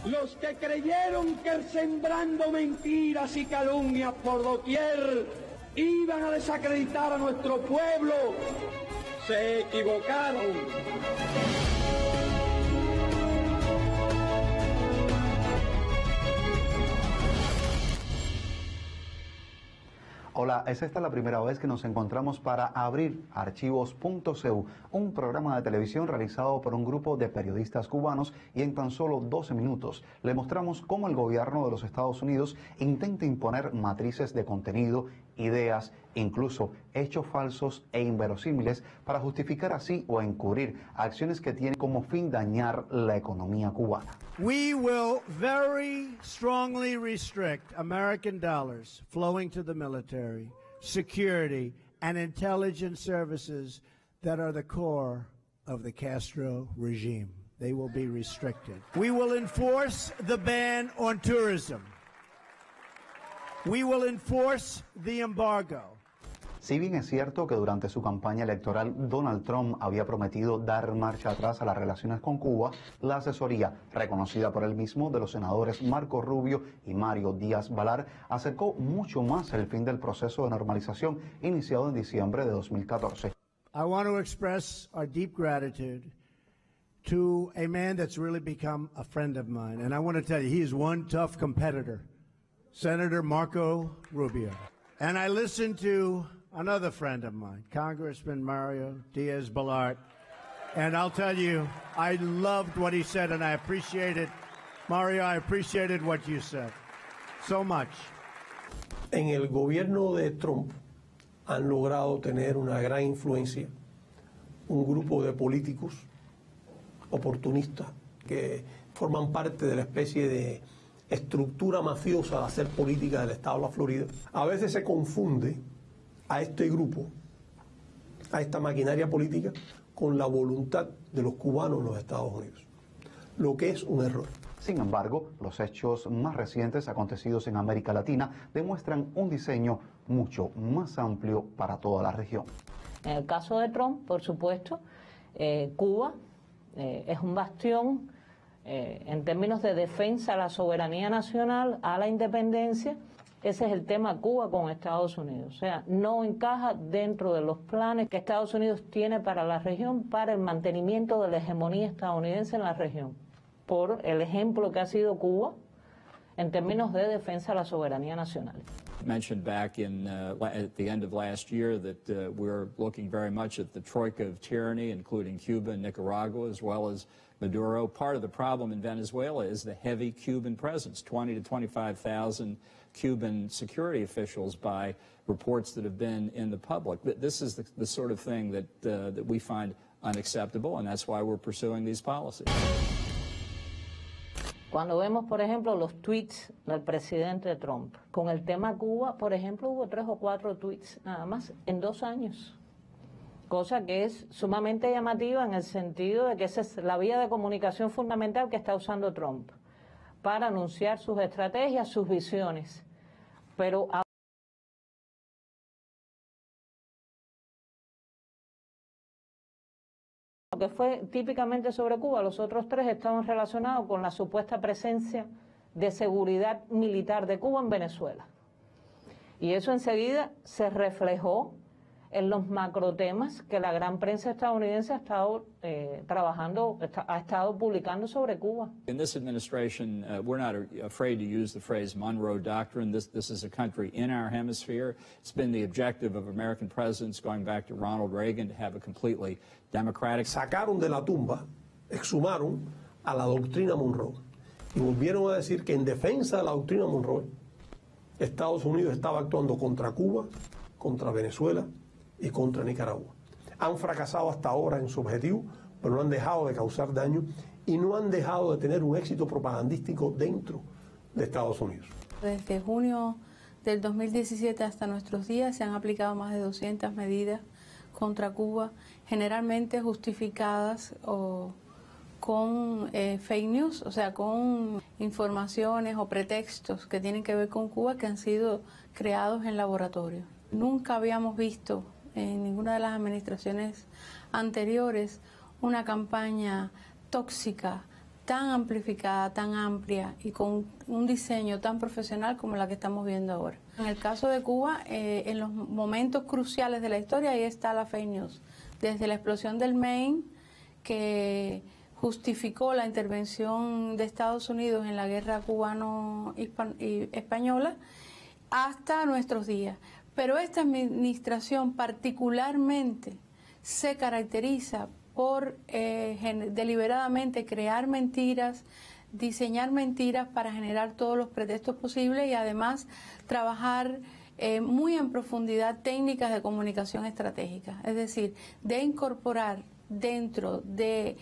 Los que creyeron que sembrando mentiras y calumnias por doquier iban a desacreditar a nuestro pueblo, se equivocaron. Hola, es esta la primera vez que nos encontramos para abrir archivos.cu, un programa de televisión realizado por un grupo de periodistas cubanos, y en tan solo 12 minutos le mostramos cómo el gobierno de los Estados Unidos intenta imponer matrices de contenido, ideas, incluso hechos falsos e inverosímiles para justificar así o encubrir acciones que tienen como fin dañar la economía cubana. We will very strongly restrict American dollars flowing to the military, security, and intelligence services that are the core of the Castro regime. They will be restricted. We will enforce the ban on tourism. We will enforce the embargo. Si bien es cierto que durante su campaña electoral Donald Trump había prometido dar marcha atrás a las relaciones con Cuba, la asesoría, reconocida por él mismo, de los senadores Marco Rubio y Mario Díaz-Balart, acercó mucho más el fin del proceso de normalización iniciado en diciembre de 2014. I want to express our deep gratitude to a man that's really become a friend of mine, and I want to tell you, he is one tough competitor, Senator Marco Rubio. And I listened to another friend of mine, Congressman Mario Diaz-Balart, and I'll tell you, I loved what he said, and I appreciated, Mario, I appreciated what you said so much. En el gobierno de Trump han logrado tener una gran influencia un grupo de políticos oportunistas que forman parte de la especie de estructura mafiosa de hacer política del estado de la Florida. A veces se confunde a este grupo, a esta maquinaria política, con la voluntad de los cubanos en los Estados Unidos, lo que es un error. Sin embargo, los hechos más recientes acontecidos en América Latina demuestran un diseño mucho más amplio para toda la región. En el caso de Trump, por supuesto, Cuba es un bastión en términos de defensa a la soberanía nacional, a la independencia. Ese es el tema Cuba con Estados Unidos. O sea, no encaja dentro de los planes que Estados Unidos tiene para la región, para el mantenimiento de la hegemonía estadounidense en la región, por el ejemplo que ha sido Cuba en términos de defensa a la soberanía nacional. Mentioned back in at the end of last year that we're looking very much at the troika of tyranny, including Cuba and Nicaragua, as well as Maduro. Part of the problem in Venezuela is the heavy Cuban presence, 20 to 25,000 Cuban security officials by reports that have been in the public. This is the sort of thing that we find unacceptable, and that's why we're pursuing these policies. Cuando vemos, por ejemplo, los tweets del presidente Trump, con el tema Cuba, por ejemplo, hubo 3 o 4 tweets nada más en 2 años. Cosa que es sumamente llamativa en el sentido de que esa es la vía de comunicación fundamental que está usando Trump para anunciar sus estrategias, sus visiones. Pero lo que fue típicamente sobre Cuba, los otros 3 estaban relacionados con la supuesta presencia de seguridad militar de Cuba en Venezuela. Y eso enseguida se reflejó en los macrotemas que la gran prensa estadounidense ha estado ha estado publicando sobre Cuba. In this administration, we're not afraid to use the phrase Monroe Doctrine. This is a country in our hemisphere. It's been the objective of American presidents going back to Ronald Reagan to have a completely democratic. Sacaron de la tumba, exhumaron a la doctrina Monroe y volvieron a decir que en defensa de la doctrina Monroe, Estados Unidos estaba actuando contra Cuba, contra Venezuela y contra Nicaragua. Han fracasado hasta ahora en su objetivo, pero no han dejado de causar daño y no han dejado de tener un éxito propagandístico dentro de Estados Unidos. Desde junio del 2017 hasta nuestros días se han aplicado más de 200 medidas contra Cuba, generalmente justificadas con fake news, o sea, con informaciones o pretextos que tienen que ver con Cuba que han sido creados en laboratorio. Nunca habíamos visto en ninguna de las administraciones anteriores una campaña tóxica tan amplificada, tan amplia y con un diseño tan profesional como la que estamos viendo ahora. En el caso de Cuba, en los momentos cruciales de la historia, ahí está la fake news. Desde la explosión del Maine, que justificó la intervención de Estados Unidos en la guerra cubano-española, hasta nuestros días. Pero esta administración particularmente se caracteriza por deliberadamente crear mentiras, diseñar mentiras para generar todos los pretextos posibles y además trabajar muy en profundidad técnicas de comunicación estratégica, es decir, de incorporar dentro del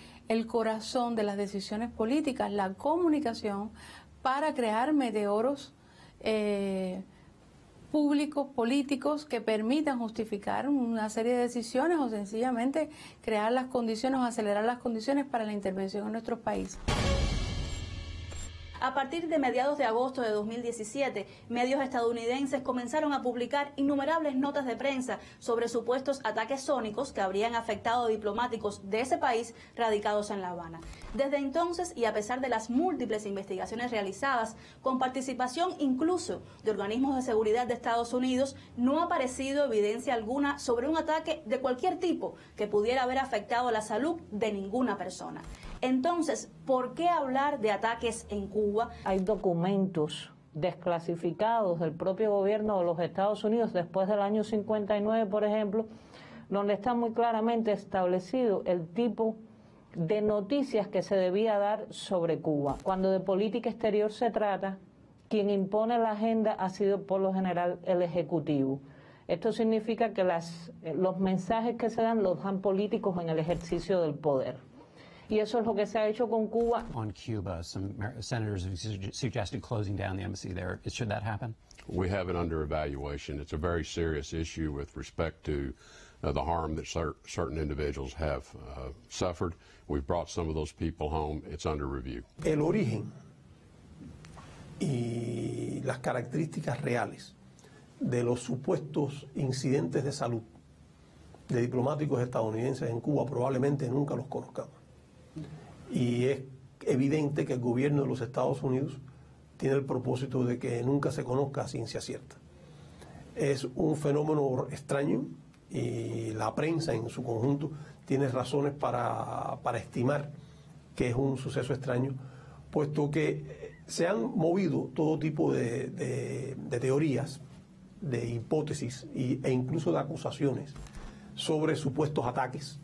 corazón de las decisiones políticas la comunicación para crear meteoros públicos, políticos, que permitan justificar una serie de decisiones o sencillamente crear las condiciones o acelerar las condiciones para la intervención en nuestro país. A partir de mediados de agosto de 2017, medios estadounidenses comenzaron a publicar innumerables notas de prensa sobre supuestos ataques sónicos que habrían afectado a diplomáticos de ese país radicados en La Habana. Desde entonces, y a pesar de las múltiples investigaciones realizadas, con participación incluso de organismos de seguridad de Estados Unidos, no ha aparecido evidencia alguna sobre un ataque de cualquier tipo que pudiera haber afectado la salud de ninguna persona. Entonces, ¿por qué hablar de ataques en Cuba? Hay documentos desclasificados del propio gobierno de los Estados Unidos después del año 59, por ejemplo, donde está muy claramente establecido el tipo de noticias que se debía dar sobre Cuba. Cuando de política exterior se trata, quien impone la agenda ha sido por lo general el Ejecutivo. Esto significa que los mensajes que se dan los dan políticos en el ejercicio del poder. Y eso es lo que se ha hecho con Cuba. On Cuba, some senators have suggested closing down the embassy there. Should that happen? We have it under evaluation. It's a very serious issue with respect to the harm that certain individuals have suffered. We've brought some of those people home. It's under review. El origen y las características reales de los supuestos incidentes de salud de diplomáticos estadounidenses en Cuba probablemente nunca los conozcamos. Y es evidente que el gobierno de los Estados Unidos tiene el propósito de que nunca se conozca a ciencia cierta. Es un fenómeno extraño y la prensa en su conjunto tiene razones para estimar que es un suceso extraño, puesto que se han movido todo tipo de teorías, de hipótesis e incluso de acusaciones sobre supuestos ataques,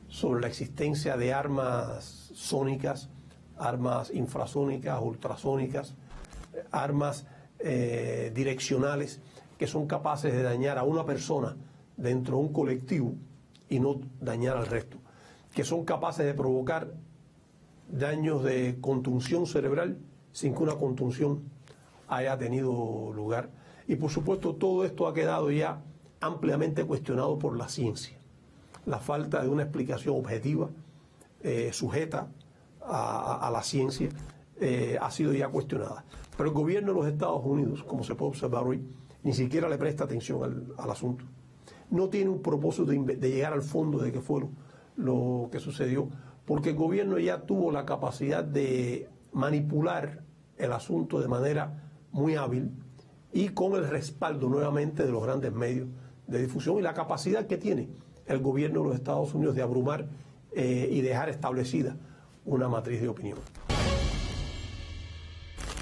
sobre la existencia de armas sónicas, armas infrasónicas, ultrasónicas, armas direccionales que son capaces de dañar a una persona dentro de un colectivo y no dañar al resto, que son capaces de provocar daños de contunción cerebral sin que una contunción haya tenido lugar. Y por supuesto todo esto ha quedado ya ampliamente cuestionado por la ciencia. La falta de una explicación objetiva, sujeta a la ciencia, ha sido ya cuestionada. Pero el gobierno de los Estados Unidos, como se puede observar hoy, ni siquiera le presta atención al asunto. No tiene un propósito de llegar al fondo de qué fue lo que sucedió, porque el gobierno ya tuvo la capacidad de manipular el asunto de manera muy hábil y con el respaldo nuevamente de los grandes medios de difusión y la capacidad que tiene el gobierno de los Estados Unidos de abrumar y dejar establecida una matriz de opinión.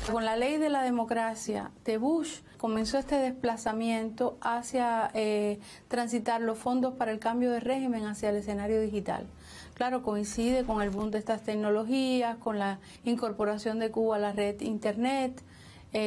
Con la ley de la democracia de Bush comenzó este desplazamiento hacia transitar los fondos para el cambio de régimen hacia el escenario digital. Claro, coincide con el boom de estas tecnologías, con la incorporación de Cuba a la red Internet,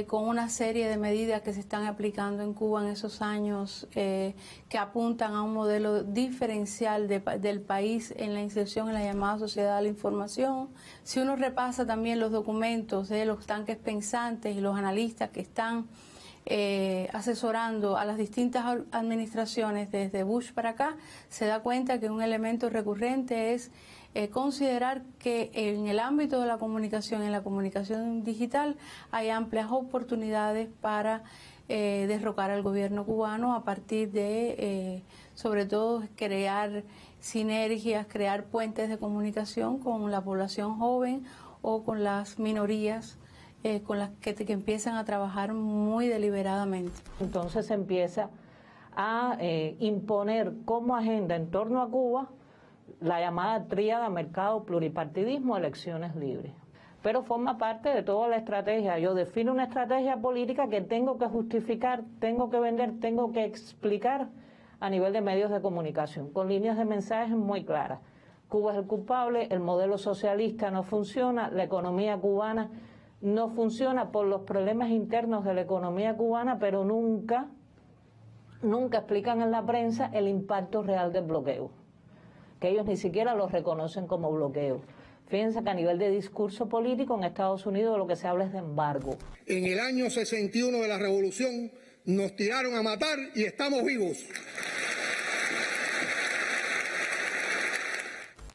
con una serie de medidas que se están aplicando en Cuba en esos años que apuntan a un modelo diferencial del país en la inserción en la llamada sociedad de la información. Si uno repasa también los documentos de los tanques pensantes y los analistas que están asesorando a las distintas administraciones desde Bush para acá, se da cuenta que un elemento recurrente es considerar que en el ámbito de la comunicación, en la comunicación digital, hay amplias oportunidades para derrocar al gobierno cubano a partir de, sobre todo, crear sinergias, crear puentes de comunicación con la población joven o con las minorías con las que empiezan a trabajar muy deliberadamente. Entonces se empieza a imponer como agenda en torno a Cuba la llamada tríada mercado, pluripartidismo, elecciones libres. Pero forma parte de toda la estrategia. Yo defino una estrategia política que tengo que justificar, tengo que vender, tengo que explicar a nivel de medios de comunicación, con líneas de mensajes muy claras. Cuba es el culpable, el modelo socialista no funciona, la economía cubana no funciona por los problemas internos de la economía cubana, pero nunca explican en la prensa el impacto real del bloqueo, que ellos ni siquiera lo reconocen como bloqueo. Fíjense que a nivel de discurso político en Estados Unidos lo que se habla es de embargo. En el año 61 de la Revolución nos tiraron a matar y estamos vivos.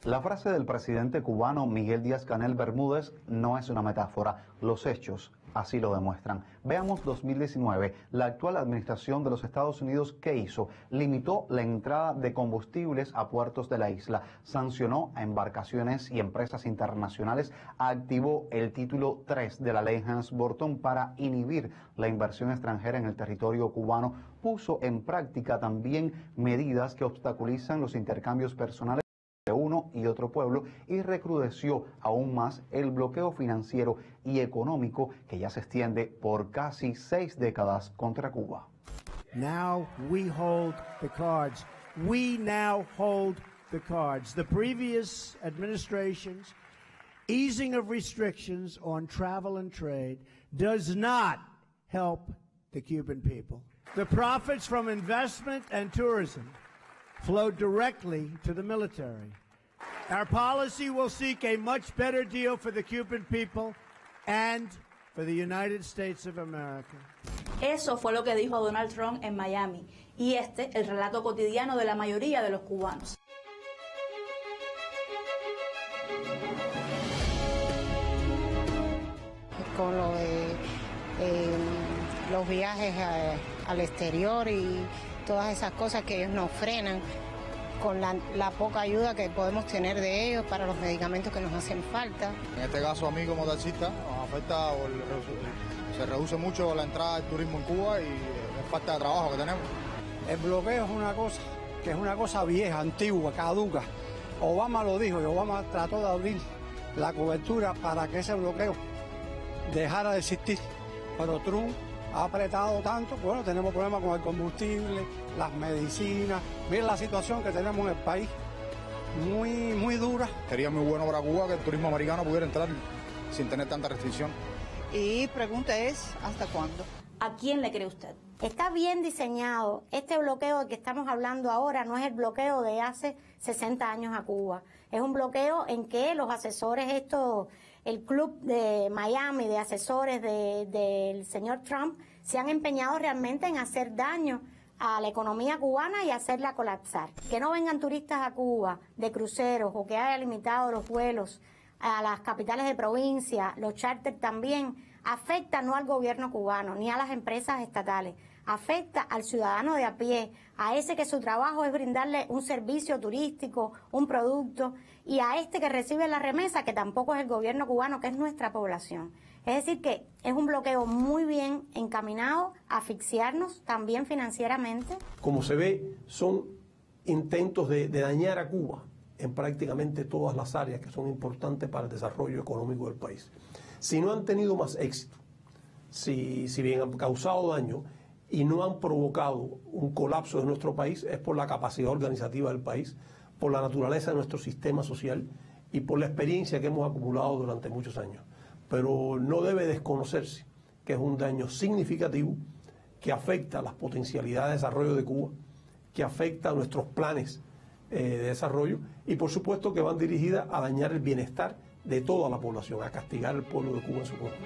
La frase del presidente cubano Miguel Díaz-Canel Bermúdez no es una metáfora, los hechos así lo demuestran. Veamos 2019, la actual administración de los Estados Unidos, ¿qué hizo? Limitó la entrada de combustibles a puertos de la isla, sancionó a embarcaciones y empresas internacionales, activó el título 3 de la ley Helms-Burton para inhibir la inversión extranjera en el territorio cubano, puso en práctica también medidas que obstaculizan los intercambios personales de uno y otro pueblo y recrudeció aún más el bloqueo financiero y económico que ya se extiende por casi 6 décadas contra Cuba. Now we hold the cards. We now hold the cards. The previous administration's easing of restrictions on travel and trade does not help the Cuban people. The profits from investment and tourism flow directly to the military. Our policy will seek a much better deal for the Cuban people and for the United States of America. Eso fue lo que dijo Donald Trump en Miami, y el relato cotidiano de la mayoría de los cubanos. Con lo de los viajes al exterior y todas esas cosas que ellos nos frenan, con la poca ayuda que podemos tener de ellos para los medicamentos que nos hacen falta. En este caso, a mí como taxista, nos afecta, se reduce mucho la entrada del turismo en Cuba y es falta de trabajo que tenemos. El bloqueo es una cosa que es una cosa vieja, antigua, caduca. Obama lo dijo y Obama trató de abrir la cobertura para que ese bloqueo dejara de existir, pero Trump ha apretado tanto. Bueno, tenemos problemas con el combustible, las medicinas. Miren la situación que tenemos en el país, muy dura. Sería muy bueno para Cuba que el turismo americano pudiera entrar sin tener tanta restricción. Y pregunta es, ¿hasta cuándo? ¿A quién le cree usted? Está bien diseñado. Este bloqueo del que estamos hablando ahora no es el bloqueo de hace 60 años a Cuba. Es un bloqueo en que los asesores el club de Miami de asesores del señor Trump se han empeñado realmente en hacer daño a la economía cubana y hacerla colapsar. Que no vengan turistas a Cuba de cruceros o que haya limitado los vuelos a las capitales de provincia, los charters también, afecta no al gobierno cubano ni a las empresas estatales, afecta al ciudadano de a pie, a ese que su trabajo es brindarle un servicio turístico, un producto, y a este que recibe la remesa, que tampoco es el gobierno cubano, que es nuestra población. Es decir, que es un bloqueo muy bien encaminado a asfixiarnos también financieramente. Como se ve, son intentos de dañar a Cuba en prácticamente todas las áreas que son importantes para el desarrollo económico del país. Si no han tenido más éxito, si bien han causado daño y no han provocado un colapso de nuestro país, es por la capacidad organizativa del país, por la naturaleza de nuestro sistema social y por la experiencia que hemos acumulado durante muchos años. Pero no debe desconocerse que es un daño significativo que afecta las potencialidades de desarrollo de Cuba, que afecta a nuestros planes de desarrollo y por supuesto que van dirigidas a dañar el bienestar de toda la población, a castigar al pueblo de Cuba en su conjunto.